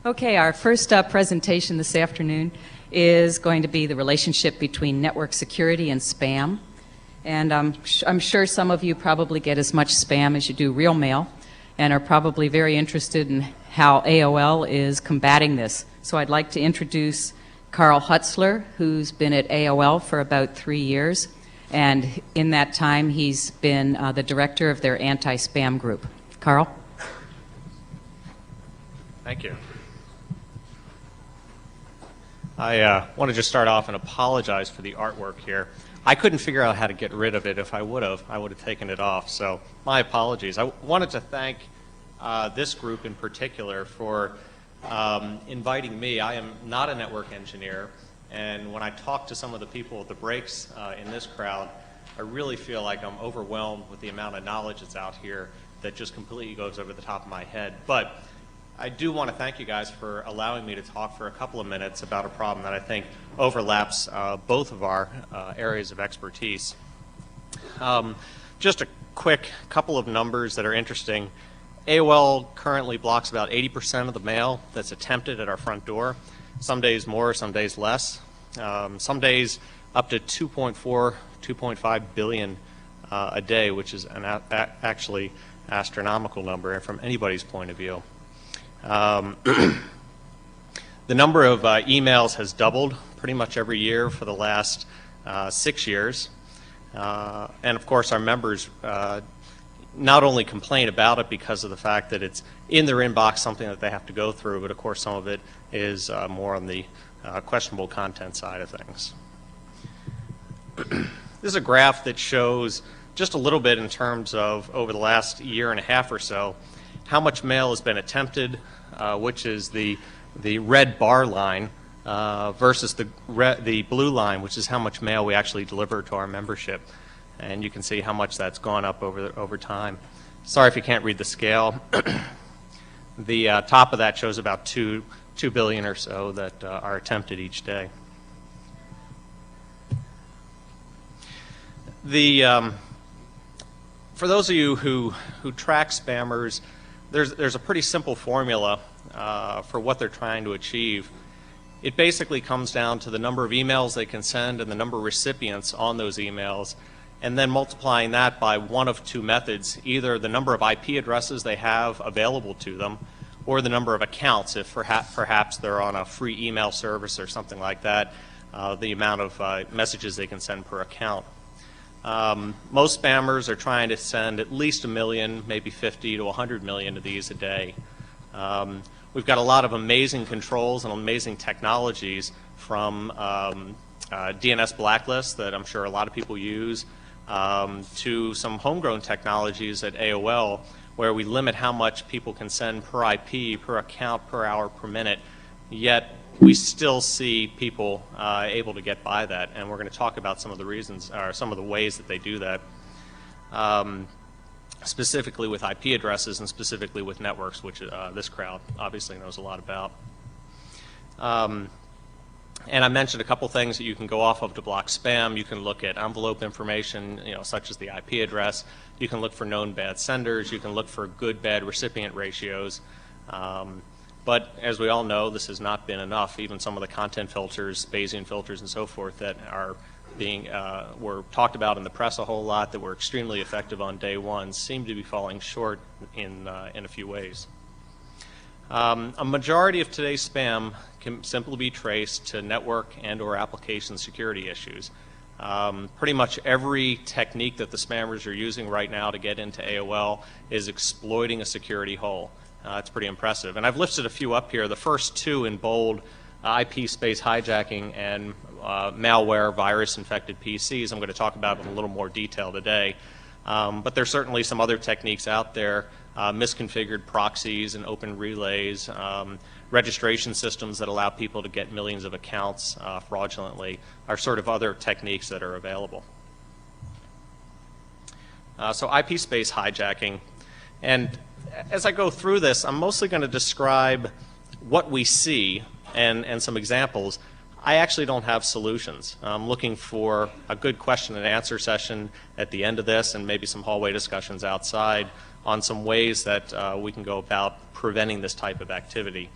Okay, our first presentation this afternoon is going to be the relationship between network security and spam. And I'm sure some of you probably get as much spam as you do real mail and are probably very interested in how AOL is combating this. So I'd like to introduce Carl Hutzler, who's been at AOL for about 3 years. And in that time, he's been the director of their anti-spam group. Carl? Thank you. I want to just start off and apologize for the artwork here. I couldn't figure out how to get rid of it. If I would have taken it off. So my apologies. I wanted to thank this group in particular for inviting me. I am not a network engineer, and when I talk to some of the people at the breaks in this crowd, I really feel like I'm overwhelmed with the amount of knowledge that's out here that just completely goes over the top of my head. But I do want to thank you guys for allowing me to talk for a couple of minutes about a problem that I think overlaps both of our areas of expertise. Just a quick couple of numbers that are interesting. AOL currently blocks about 80% of the mail that's attempted at our front door. Some days more, some days less. Some days up to 2.5 billion a day, which is an actually astronomical number from anybody's point of view. The number of emails has doubled pretty much every year for the last 6 years. And of course our members not only complain about it because of the fact that it's in their inbox, something that they have to go through, but of course some of it is more on the questionable content side of things. This is a graph that shows just a little bit in terms of over the last year and a half or so how much mail has been attempted, which is the red bar line, versus the blue line, which is how much mail we actually deliver to our membership. And you can see how much that's gone up over time. Sorry if you can't read the scale. The top of that shows about 2 billion or so that are attempted each day. For those of you who track spammers, there's a pretty simple formula for what they're trying to achieve. It basically comes down to the number of emails they can send and the number of recipients on those emails, and then multiplying that by one of two methods, either the number of IP addresses they have available to them or the number of accounts, if perhaps they're on a free email service or something like that, the amount of messages they can send per account. Most spammers are trying to send at least 1 million, maybe 50 to 100 million of these a day. We've got a lot of amazing controls and amazing technologies, from DNS blacklists that I'm sure a lot of people use, to some homegrown technologies at AOL where we limit how much people can send per IP, per account, per hour, per minute, yet we still see people able to get by that, and we're going to talk about some of the reasons, or some of the ways that they do that, specifically with IP addresses and specifically with networks, which this crowd obviously knows a lot about. And I mentioned a couple things that you can go off of to block spam. You can look at envelope information, such as the IP address. You can look for known bad senders. You can look for good-bad recipient ratios. But as we all know, this has not been enough. Even some of the content filters, Bayesian filters and so forth, that are were talked about in the press a whole lot, that were extremely effective on day one, seem to be falling short in a few ways. A majority of today's spam can simply be traced to network and or application security issues. Pretty much every technique that the spammers are using right now to get into AOL is exploiting a security hole. It's pretty impressive. And I've listed a few up here. The first two in bold, IP space hijacking and malware virus-infected PCs, I'm going to talk about in a little more detail today. But there's certainly some other techniques out there, misconfigured proxies and open relays, registration systems that allow people to get millions of accounts fraudulently, are sort of other techniques that are available. So IP space hijacking. And as I go through this, I'm mostly going to describe what we see and some examples. I actually don't have solutions. I'm looking for a good question and answer session at the end of this, and maybe some hallway discussions outside on some ways that we can go about preventing this type of activity.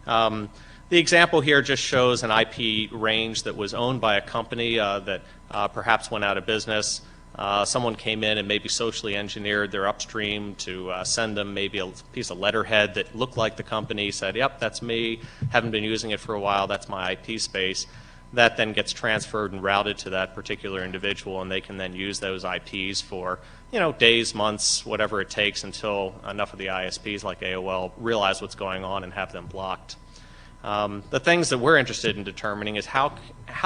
The example here just shows an IP range that was owned by a company that perhaps went out of business. Someone came in and maybe socially engineered their upstream to send them maybe a piece of letterhead that looked like the company, said, yep, that's me, haven't been using it for a while, that's my IP space. That then gets transferred and routed to that particular individual, and they can then use those IPs for, you know, days, months, whatever it takes until enough of the ISPs like AOL realize what's going on and have them blocked. The things that we're interested in determining is how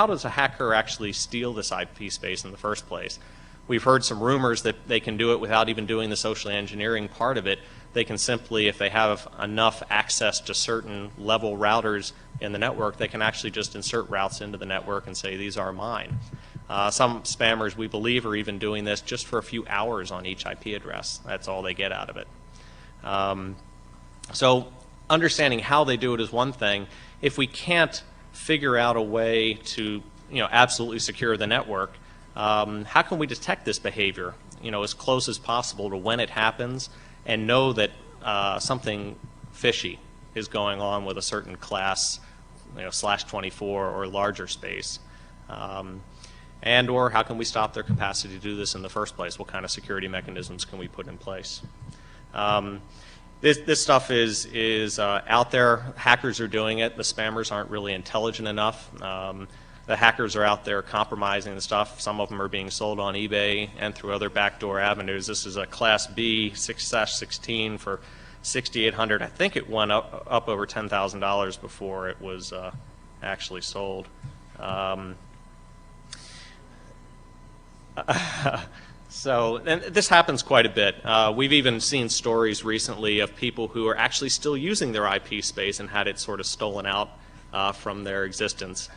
does a hacker actually steal this IP space in the first place? We've heard some rumors that they can do it without even doing the social engineering part of it. They can simply, if they have enough access to certain level routers in the network, they can actually just insert routes into the network and say, these are mine. Some spammers, we believe, are even doing this just for a few hours on each IP address. That's all they get out of it. So understanding how they do it is one thing. If we can't figure out a way to, you know, absolutely secure the network, how can we detect this behavior, you know, as close as possible to when it happens and know that something fishy is going on with a certain class, you know, /24 or larger space? And or how can we stop their capacity to do this in the first place? What kind of security mechanisms can we put in place? This stuff is out there. Hackers are doing it. The spammers aren't really intelligent enough. The hackers are out there compromising the stuff. Some of them are being sold on eBay and through other backdoor avenues. This is a Class B 6/16 for $6,800. I think it went up over $10,000 before it was actually sold. So, and this happens quite a bit. We've even seen stories recently of people who are actually still using their IP space and had it sort of stolen out from their existence.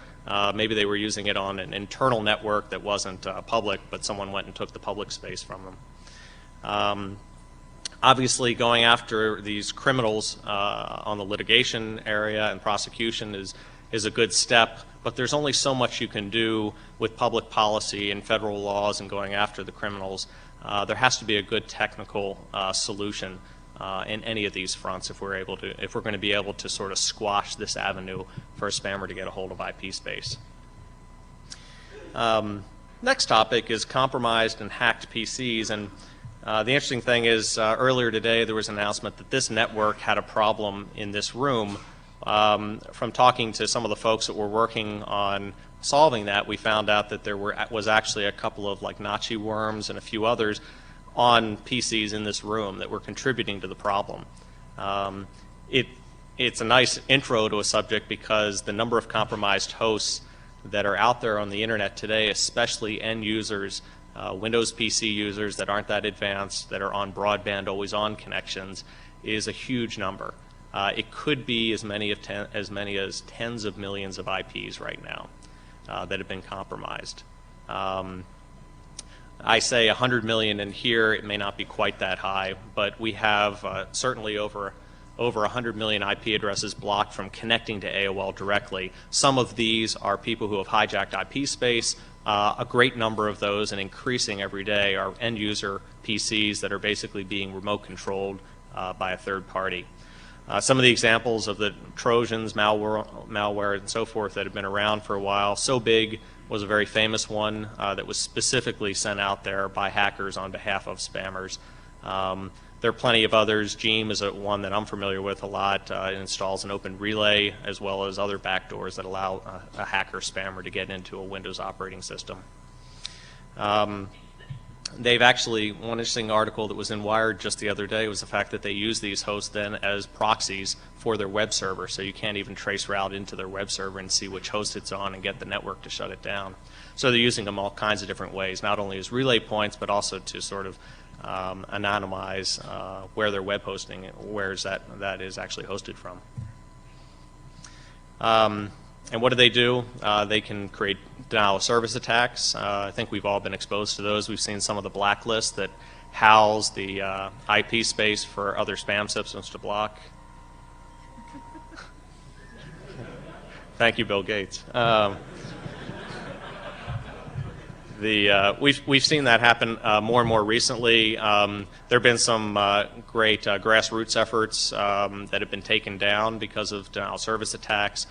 Maybe they were using it on an internal network that wasn't public, but someone went and took the public space from them. Obviously, going after these criminals on the litigation area and prosecution is a good step, but there's only so much you can do with public policy and federal laws and going after the criminals. There has to be a good technical solution in any of these fronts if we're going to be able to sort of squash this avenue for a spammer to get a hold of IP space. Next topic is compromised and hacked PCs, and the interesting thing is earlier today there was an announcement that this network had a problem in this room. From talking to some of the folks that were working on solving that, we found out that there was actually a couple of like Nazi worms and a few others on PCs in this room that were contributing to the problem. It's a nice intro to a subject because the number of compromised hosts that are out there on the internet today, especially end users, Windows PC users that aren't that advanced, that are on broadband always-on connections, is a huge number. It could be as many as tens of millions of IPs right now that have been compromised. I say 100 million in here. It may not be quite that high, but we have certainly over 100 million IP addresses blocked from connecting to AOL directly. Some of these are people who have hijacked IP space. A great number of those, and increasing every day, are end user PCs that are basically being remote controlled by a third party. Some of the examples of the Trojans, malware, and so forth that have been around for a while. So Big was a very famous one that was specifically sent out there by hackers on behalf of spammers. There are plenty of others. Gem is one that I'm familiar with a lot. It installs an open relay as well as other backdoors that allow a hacker spammer to get into a Windows operating system. They've actually, one interesting article that was in Wired just the other day was the fact that they use these hosts then as proxies for their web server, so you can't even trace route into their web server and see which host it's on and get the network to shut it down. So they're using them all kinds of different ways, not only as relay points, but also to sort of anonymize where their web hosting, where that is actually hosted from. And what do? They can create denial of service attacks. I think we've all been exposed to those. We've seen some of the blacklists that house the IP space for other spam systems to block. Thank you, Bill Gates. We've seen that happen more and more recently. There have been some great grassroots efforts that have been taken down because of denial of service attacks.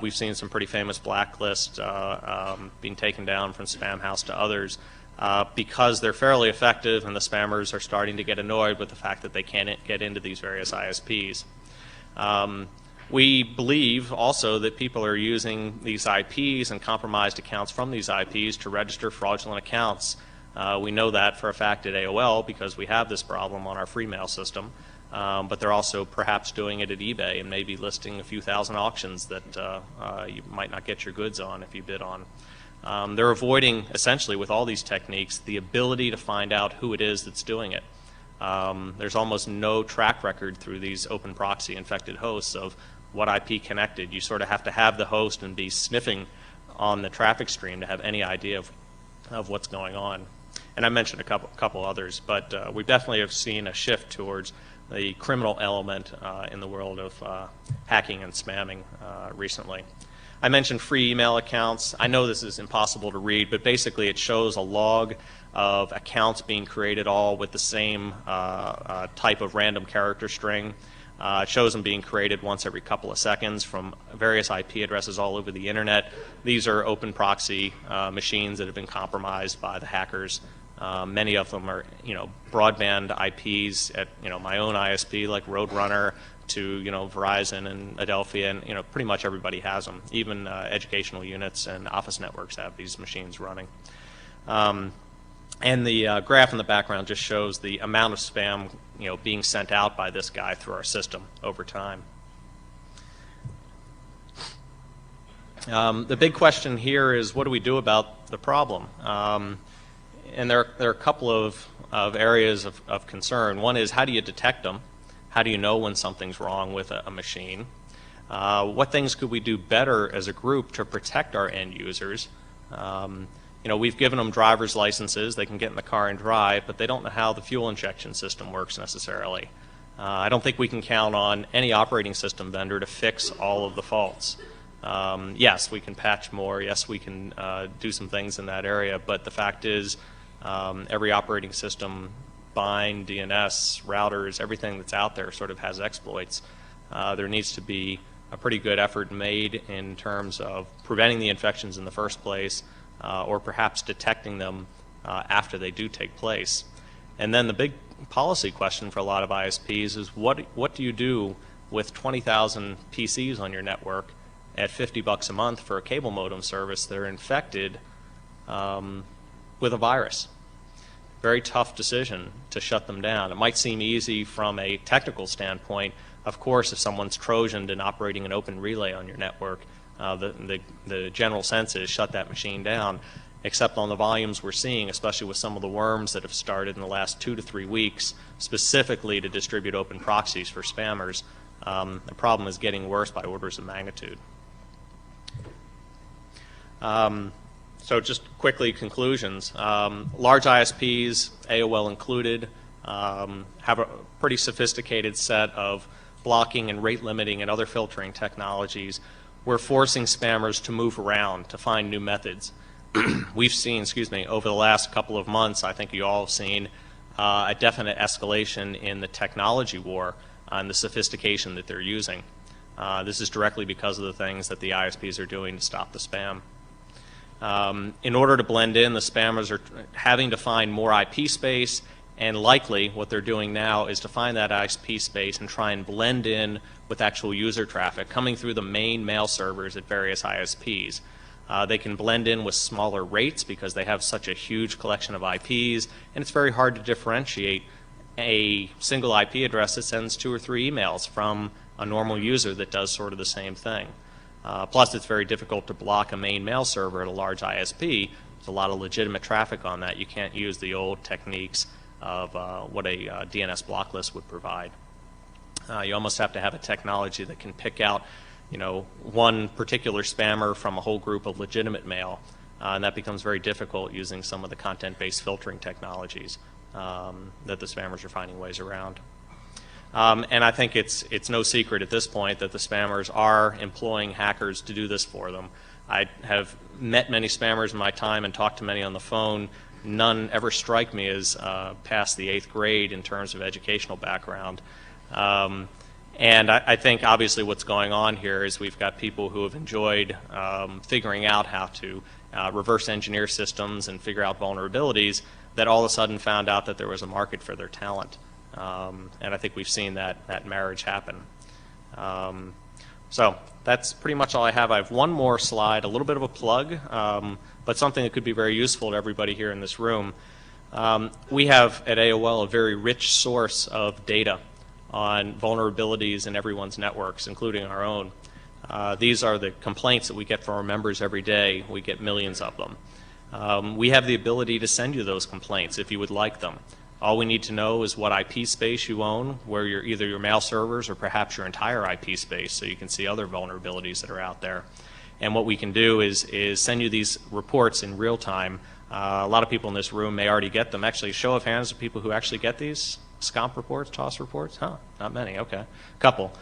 We've seen some pretty famous blacklists being taken down from Spam House to others because they're fairly effective, and the spammers are starting to get annoyed with the fact that they can't get into these various ISPs. We believe also that people are using these IPs and compromised accounts from these IPs to register fraudulent accounts. We know that for a fact at AOL because we have this problem on our free mail system, but they're also perhaps doing it at eBay and maybe listing a few thousand auctions that you might not get your goods on if you bid on. They're avoiding, essentially, with all these techniques, the ability to find out who it is that's doing it. There's almost no track record through these open proxy infected hosts of what IP connected. You sort of have to have the host and be sniffing on the traffic stream to have any idea of what's going on. And I mentioned a couple others, but we definitely have seen a shift towards the criminal element in the world of hacking and spamming recently. I mentioned free email accounts. I know this is impossible to read, but basically it shows a log of accounts being created all with the same type of random character string. It shows them being created once every couple of seconds from various IP addresses all over the internet. These are open proxy machines that have been compromised by the hackers. Many of them are, broadband IPs at, my own ISP like Roadrunner to, Verizon and Adelphia, and, pretty much everybody has them. Even educational units and office networks have these machines running. And the graph in the background just shows the amount of spam, being sent out by this guy through our system over time. The big question here is, what do we do about the problem? And there are a couple of areas of concern. One is, how do you detect them? How do you know when something's wrong with a machine? What things could we do better as a group to protect our end users? We've given them driver's licenses. They can get in the car and drive, but they don't know how the fuel injection system works necessarily. I don't think we can count on any operating system vendor to fix all of the faults. Yes, we can patch more. Yes, we can do some things in that area, but the fact is every operating system, bind, DNS, routers, everything that's out there sort of has exploits. There needs to be a pretty good effort made in terms of preventing the infections in the first place, or perhaps detecting them after they do take place. And then the big policy question for a lot of ISPs is, what do you do with 20,000 PCs on your network at $50 a month for a cable modem service that are infected with a virus? Very tough decision to shut them down. It might seem easy from a technical standpoint. Of course, if someone's Trojaned and operating an open relay on your network, the general sense is shut that machine down, except on the volumes we're seeing, especially with some of the worms that have started in the last 2 to 3 weeks, specifically to distribute open proxies for spammers. The problem is getting worse by orders of magnitude. So just quickly, conclusions. Large ISPs, AOL included, have a pretty sophisticated set of blocking and rate limiting and other filtering technologies. We're forcing spammers to move around to find new methods. We've seen, over the last couple of months, I think you all have seen a definite escalation in the technology war and the sophistication that they're using. This is directly because of the things that the ISPs are doing to stop the spam. In order to blend in, the spammers are having to find more IP space, and likely what they're doing now is to find that IP space and try and blend in with actual user traffic coming through the main mail servers at various ISPs. They can blend in with smaller rates because they have such a huge collection of IPs, and it's very hard to differentiate a single IP address that sends 2 or 3 emails from a normal user that does sort of the same thing. Plus, it's very difficult to block a main mail server at a large ISP. There's a lot of legitimate traffic on that. You can't use the old techniques of what a DNS block list would provide. You almost have to have a technology that can pick out, one particular spammer from a whole group of legitimate mail, and that becomes very difficult using some of the content-based filtering technologies that the spammers are finding ways around. And I think it's no secret at this point that the spammers are employing hackers to do this for them. I have met many spammers in my time and talked to many on the phone. None ever strike me as past the 8th grade in terms of educational background. And I think obviously what's going on here is we've got people who have enjoyed figuring out how to reverse engineer systems and figure out vulnerabilities that all of a sudden found out that there was a market for their talent. And I think we've seen that marriage happen. So that's pretty much all I have. I have one more slide, a little bit of a plug, but something that could be very useful to everybody here in this room. We have at AOL a very rich source of data on vulnerabilities in everyone's networks, including our own. These are the complaints that we get from our members every day. We get millions of them. We have the ability to send you those complaints if you would like them. All we need to know is what IP space you own, where either your mail servers or perhaps your entire IP space, so you can see other vulnerabilities that are out there. And what we can do is send you these reports in real time. A lot of people in this room may already get them. Actually, show of hands of people who actually get these SCOMP reports, TOS reports? Huh, not many, okay. A couple.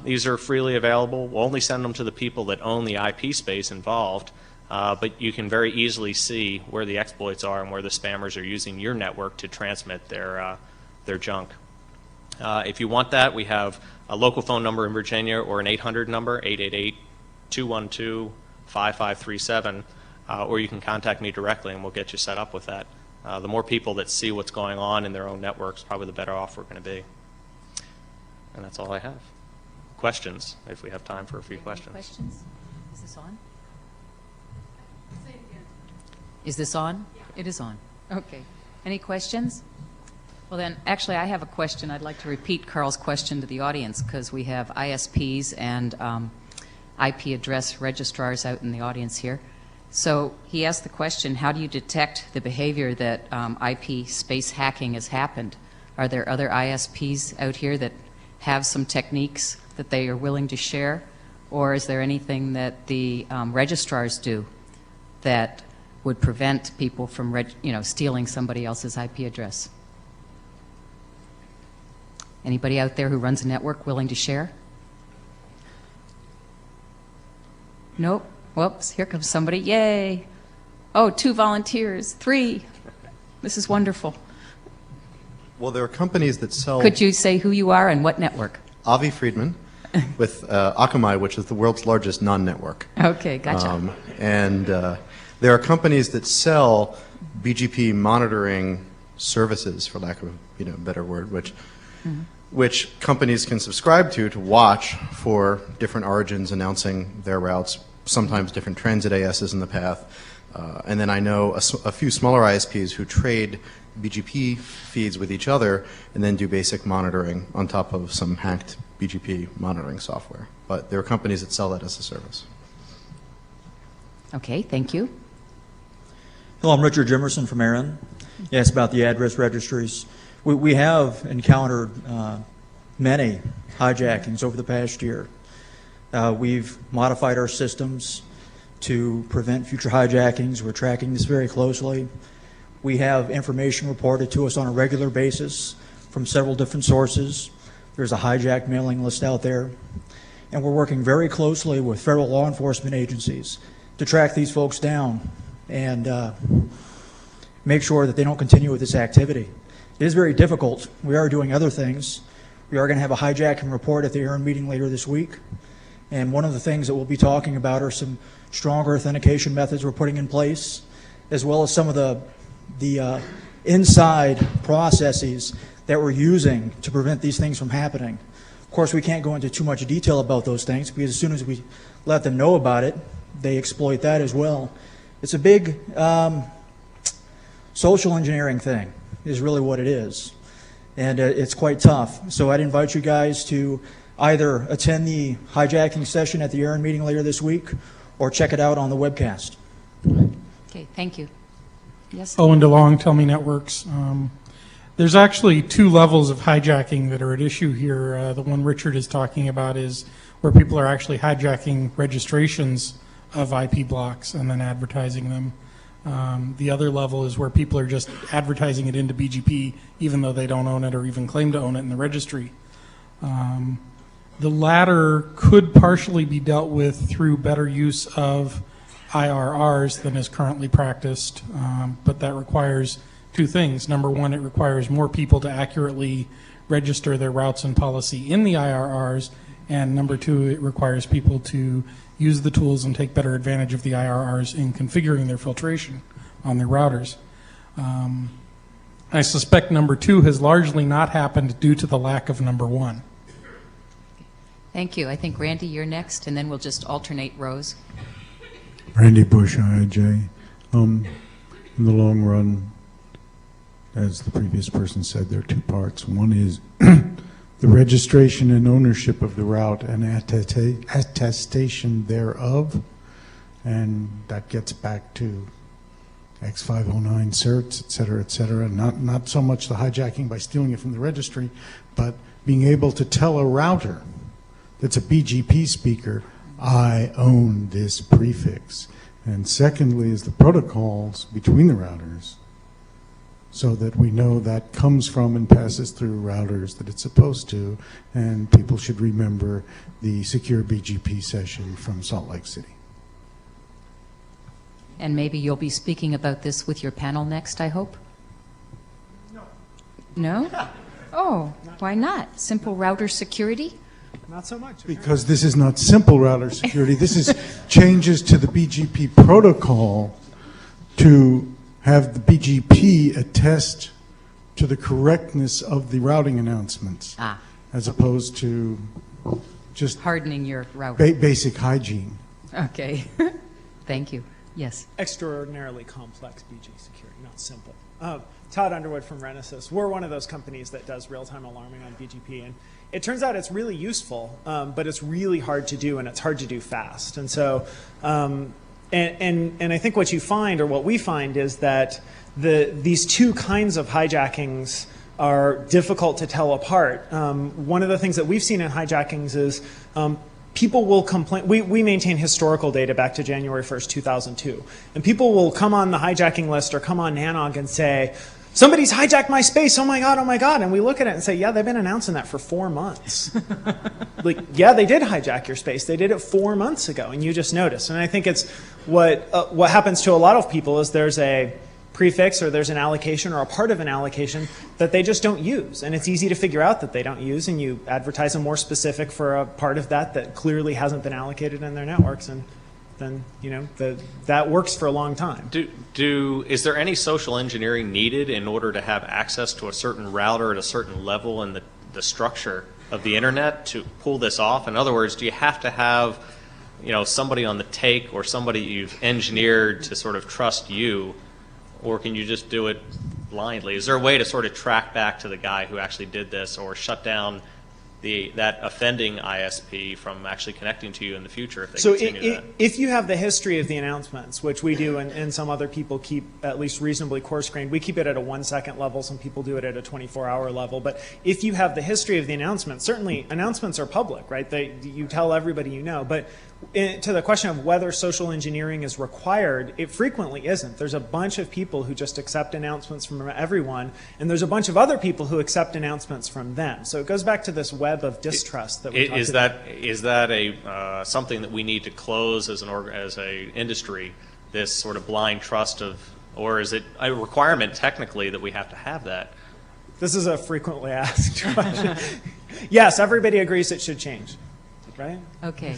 These are freely available. We'll only send them to the people that own the IP space involved, but you can very easily see where the exploits are and where the spammers are using your network to transmit their junk. If you want that, we have a local phone number in Virginia or an 800 number, 888-212-5537, or you can contact me directly and we'll get you set up with that. The more people that see what's going on in their own networks, probably the better off we're going to be. And that's all I have. Questions, if we have time for a few questions. Questions? Is this on? Say it again. Is this on? Yeah. It is on. Okay. Any questions? Well then, actually I have a question. I'd like to repeat Carl's question to the audience because we have ISPs and IP address registrars out in the audience here. So he asked the question, how do you detect the behavior that IP space hacking has happened? Are there other ISPs out here that have some techniques that they are willing to share? Or is there anything that the registrars do that would prevent people from stealing somebody else's IP address? Anybody out there who runs a network willing to share? Nope. Whoops, here comes somebody. Yay. Oh, 2 volunteers. 3. This is wonderful. Well, there are companies that sell... Could you say who you are and what network? Avi Friedman with Akamai, which is the world's largest non-network. Okay, gotcha. There are companies that sell BGP monitoring services, for lack of a better word, which companies can subscribe to watch for different origins announcing their routes, sometimes different transit ASs in the path. And then I know a few smaller ISPs who trade BGP feeds with each other and then do basic monitoring on top of some hacked BGP monitoring software. But there are companies that sell that as a service. Okay, thank you. Hello, I'm Richard Jimerson from Aaron. Yes, about the address registries. We have encountered many hijackings over the past year. We've modified our systems to prevent future hijackings. We're tracking this very closely. We have information reported to us on a regular basis from several different sources. There's a hijack mailing list out there. And we're working very closely with federal law enforcement agencies to track these folks down and make sure that they don't continue with this activity. It is very difficult. We are doing other things. We are going to have a hijacking report at the AARN meeting later this week. And one of the things that we'll be talking about are some stronger authentication methods we're putting in place, as well as some of the inside processes that we're using to prevent these things from happening. Of course, we can't go into too much detail about those things because as soon as we let them know about it, they exploit that as well. It's a big social engineering thing is really what it is. And it's quite tough. So I'd invite you guys to either attend the hijacking session at the AARN meeting later this week or check it out on the webcast. Okay, thank you. Yes? Owen DeLong, Tell Me Networks. There's actually 2 levels of hijacking that are at issue here. The one Richard is talking about is where people are actually hijacking registrations of IP blocks and then advertising them. The other level is where people are just advertising it into BGP even though they don't own it or even claim to own it in the registry. The latter could partially be dealt with through better use of IRRs than is currently practiced, but that requires two things. Number one, it requires more people to accurately register their routes and policy in the IRRs, and number two, it requires people to use the tools and take better advantage of the IRRs in configuring their filtration on their routers. I suspect number two has largely not happened due to the lack of number one. Thank you. I think, Randy, you're next, and then we'll just alternate rows. Randy Bush, IIJ. In the long run, as the previous person said, there are two parts. One is the registration and ownership of the route and attestation thereof, and that gets back to X509 certs, et cetera. Not so much the hijacking by stealing it from the registry, but being able to tell a router that's a BGP speaker, I own this prefix. And secondly is the protocols between the routers, so that we know that comes from and passes through routers that it's supposed to, and people should remember the secure BGP session from Salt Lake City. And maybe you'll be speaking about this with your panel next, I hope? No. No? Oh, why not? Simple router security? Not so much. Because this is not simple router security. This is changes to the BGP protocol to have the BGP attest to the correctness of the routing announcements, as opposed to just hardening your router. Basic hygiene. Okay. Thank you. Yes. Extraordinarily complex BG security, not simple. Todd Underwood from Renesys. We're one of those companies that does real-time alarming on BGP, and it turns out it's really useful, but it's really hard to do, and it's hard to do fast. And so, and I think what you find, or what we find, is that these two kinds of hijackings are difficult to tell apart. One of the things that we've seen in hijackings is people will complain. We maintain historical data back to January 1st, 2002. And people will come on the hijacking list or come on Nanog and say, somebody's hijacked my space, oh my God, oh my God. And we look at it and say, yeah, they've been announcing that for 4 months. Like, yeah, they did hijack your space. They did it 4 months ago, and you just noticed. And I think it's what happens to a lot of people is there's a prefix or there's an allocation or a part of an allocation that they just don't use. And it's easy to figure out that they don't use, and you advertise a more specific for a part of that clearly hasn't been allocated in their networks. And then, you know, that works for a long time. Is there any social engineering needed in order to have access to a certain router at a certain level in the structure of the internet to pull this off? In other words, do you have to have, you know, somebody on the take or somebody you've engineered to sort of trust you, or can you just do it blindly? Is there a way to sort of track back to the guy who actually did this, or shut down that offending ISP from actually connecting to you in the future if they continue that? If you have the history of the announcements, which we do and some other people keep at least reasonably coarse-grained, we keep it at a 1-second level, some people do it at a 24-hour level, but if you have the history of the announcements, certainly announcements are public, right? You tell everybody you know, but to the question of whether social engineering is required, it frequently isn't. There's a bunch of people who just accept announcements from everyone, and there's a bunch of other people who accept announcements from them. So it goes back to this web of distrust that we talked about. Is that a something that we need to close as a industry, this sort of blind trust of, or is it a requirement technically that we have to have that? This is a frequently asked question. Yes, everybody agrees it should change, right? Okay.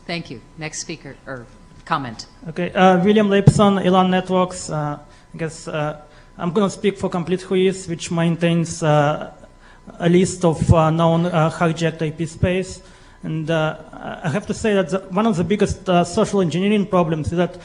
Thank you. Next speaker, or comment. Okay, William Lipson, Elan Networks. I guess I'm going to speak for Complete Whois, which maintains a list of known hijacked IP space. And I have to say that one of the biggest social engineering problems is that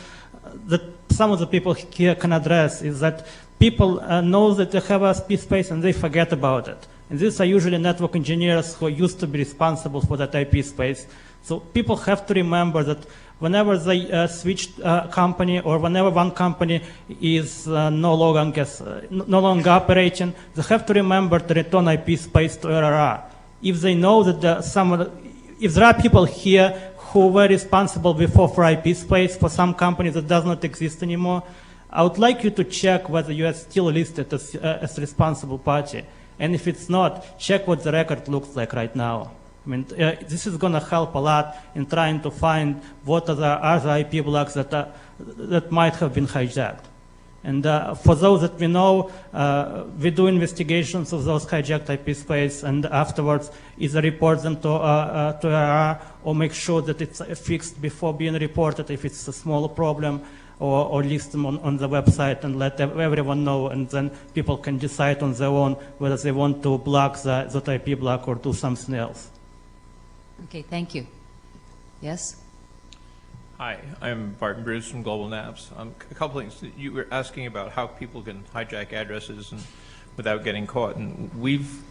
some of the people here can address is that people know that they have a IP space and they forget about it. And these are usually network engineers who used to be responsible for that IP space. So people have to remember that whenever they switch company, or whenever one company is no longer operating, they have to remember to return IP space to RRR. If they know that if there are people here who were responsible before for IP space for some company that does not exist anymore, I would like you to check whether you are still listed as a responsible party. And if it's not, check what the record looks like right now. I mean, this is going to help a lot in trying to find what are the other IP blocks that might have been hijacked. And for those that we know, we do investigations of those hijacked IP space, and afterwards either report them to AR or make sure that it's fixed before being reported if it's a small problem, or list them on the website and let everyone know, and then people can decide on their own whether they want to block that IP block or do something else. Okay, thank you. Yes? Hi, I'm Barton Bruce from Global Naps. A couple things. You were asking about how people can hijack addresses without getting caught. And we've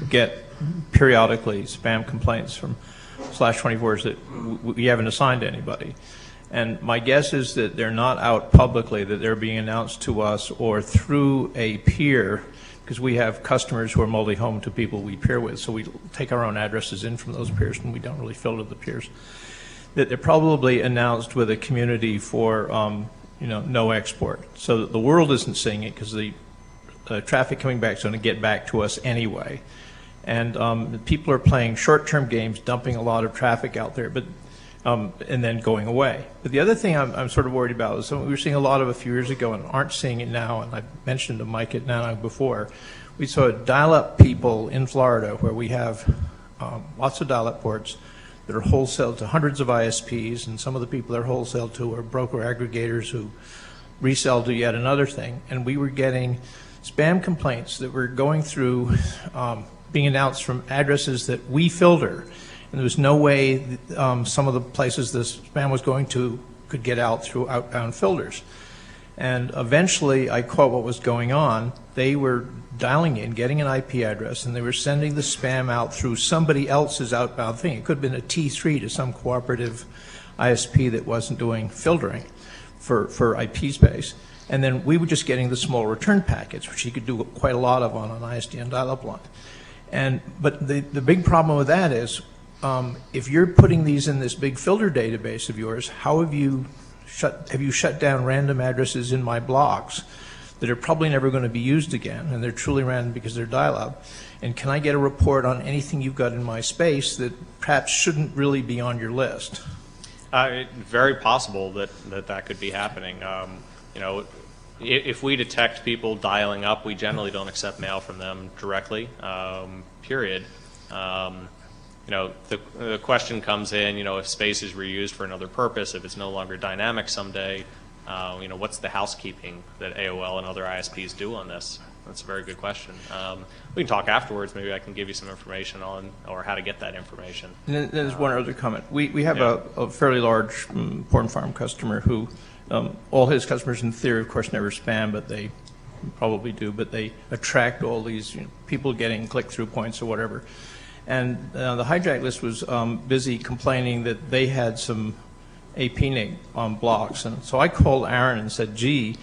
get periodically spam complaints from /24s that we haven't assigned to anybody. And my guess is that they're not out publicly, that they're being announced to us or through a peer, because we have customers who are multi-home to people we peer with. So we take our own addresses in from those peers, and we don't really filter the peers. That they're probably announced with a community for no export, so that the world isn't seeing it, because the traffic coming back is going to get back to us anyway. And people are playing short-term games, dumping a lot of traffic out there, but and then going away. But the other thing I'm sort of worried about is something we were seeing a lot of a few years ago and aren't seeing it now, and I've mentioned to Mike it now before. We saw dial-up people in Florida where we have lots of dial-up ports that are wholesaled to hundreds of ISPs, and some of the people they're wholesaled to are broker aggregators who resell to yet another thing. And we were getting spam complaints that were going through, being announced from addresses that we filter. And there was no way that, some of the places this spam was going to could get out through outbound filters. And eventually I caught what was going on. They were dialing in, getting an IP address, and they were sending the spam out through somebody else's outbound thing. It could have been a T3 to some cooperative ISP that wasn't doing filtering for IP space. And then we were just getting the small return packets, which you could do quite a lot of on an ISDN dial-up line. But the big problem with that is, if you're putting these in this big filter database of yours, how have you shut down random addresses in my blocks that are probably never going to be used again, and they're truly random because they're dial-up? And can I get a report on anything you've got in my space that perhaps shouldn't really be on your list? Very possible that could be happening. If we detect people dialing up, we generally don't accept mail from them directly, period. The question comes in, if space is reused for another purpose, if it's no longer dynamic someday, what's the housekeeping that AOL and other ISPs do on this? That's a very good question. We can talk afterwards. Maybe I can give you some information on or how to get that information. And then there's one other comment. We have a fairly large porn farm customer who, all his customers in theory, of course, never spam, but they probably do, but they attract all these people getting click-through points or whatever. And the hijack list was busy complaining that they had some AP NIC on blocks. And so I called Aaron and said, gee,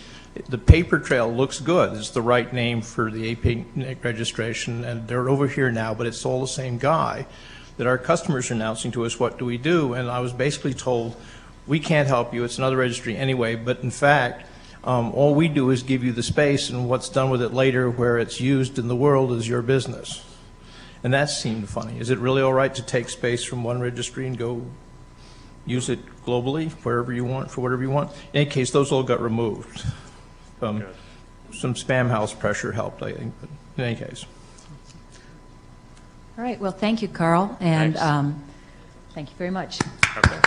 the paper trail looks good. It's the right name for the AP NIC registration, and they're over here now, but it's all the same guy that our customers are announcing to us. What do we do? And I was basically told, we can't help you. It's another registry anyway. But in fact, all we do is give you the space, and what's done with it later where it's used in the world is your business. And that seemed funny. Is it really all right to take space from one registry and go use it globally, wherever you want, for whatever you want? In any case, those all got removed. Some spam house pressure helped, I think, but in any case. All right, well, thank you, Carl, and Thanks. thank you very much. Okay.